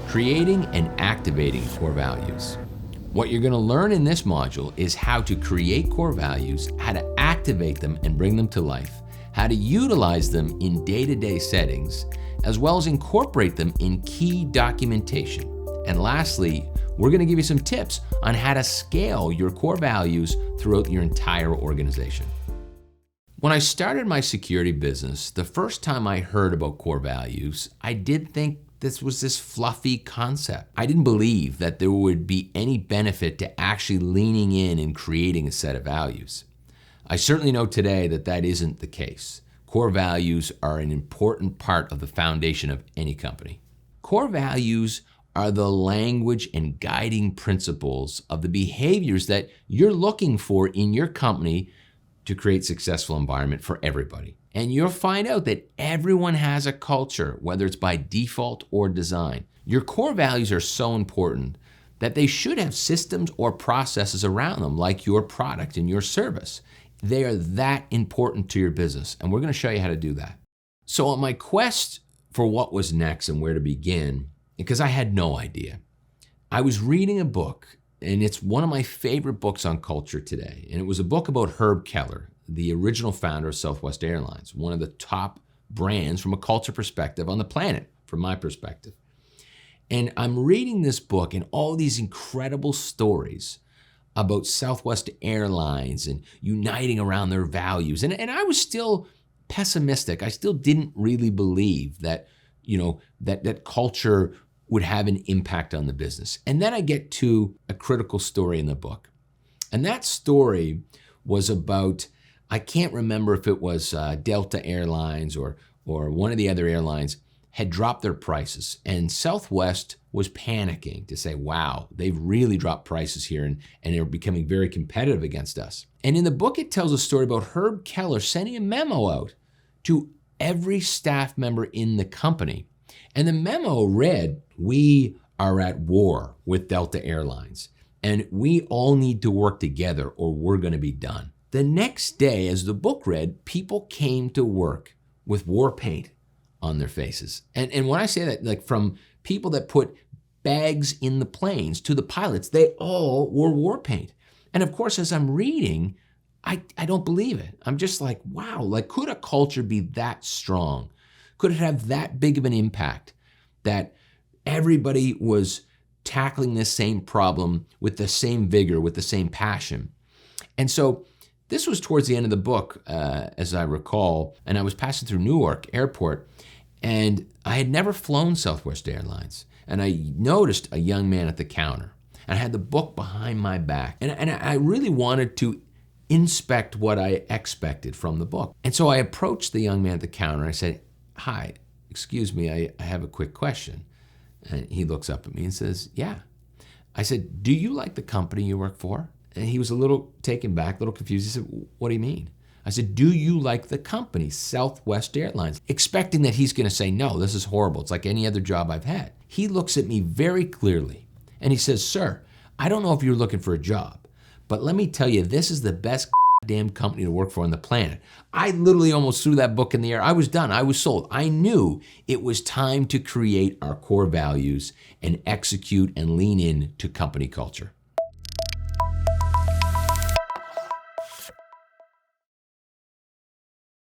creating and activating core values. What you're going to learn in this module is how to create core values, how to activate them and bring them to life, how to utilize them in day-to-day settings, as well as incorporate them in key documentation. And lastly, we're going to give you some tips on how to scale your core values throughout your entire organization. When I started my security business, the first time I heard about core values, I did think this was this fluffy concept. I didn't believe that there would be any benefit to actually leaning in and creating a set of values. I certainly know today that that isn't the case. Core values are an important part of the foundation of any company. Core values are the language and guiding principles of the behaviors that you're looking for in your company to create a successful environment for everybody. And you'll find out that everyone has a culture, whether it's by default or design. Your core values are so important that they should have systems or processes around them, like your product and your service. They are that important to your business, and we're going to show you how to do that. So on my quest for what was next and where to begin, because I had no idea, I was reading a book, and it's one of my favorite books on culture today. And it was a book about Herb Keller, the original founder of Southwest Airlines, one of the top brands from a culture perspective on the planet, from my perspective. And I'm reading this book and all these incredible stories about Southwest Airlines and uniting around their values. And I was still pessimistic. I still didn't really believe that, that culture would have an impact on the business. And then I get to a critical story in the book. And that story was about, I can't remember if it was Delta Airlines or one of the other airlines had dropped their prices. And Southwest was panicking to say, wow, they've really dropped prices here and they're becoming very competitive against us. And in the book, it tells a story about Herb Keller sending a memo out to every staff member in the company. And the memo read, we are at war with Delta Airlines, and we all need to work together or we're going to be done. The next day, as the book read, people came to work with war paint on their faces. And when I say that, like from people that put bags in the planes to the pilots, they all wore war paint. And of course, as I'm reading, I don't believe it. I'm just like, wow, like could a culture be that strong? Could it have that big of an impact that everybody was tackling this same problem with the same vigor, with the same passion? And so this was towards the end of the book, as I recall, and I was passing through Newark Airport, and I had never flown Southwest Airlines. And I noticed a young man at the counter, and I had the book behind my back. And I really wanted to inspect what I expected from the book. And so I approached the young man at the counter, and I said, hi, excuse me, I have a quick question. And he looks up at me and says, yeah. I said, do you like the company you work for? And he was a little taken back, a little confused. He said, what do you mean? I said, do you like the company, Southwest Airlines? Expecting that he's going to say, no, this is horrible. It's like any other job I've had. He looks at me very clearly and he says, sir, I don't know if you're looking for a job, but let me tell you, this is the best damn company to work for on the planet. I literally almost threw that book in the air. I was done. I was sold. I knew it was time to create our core values and execute and lean in to company culture.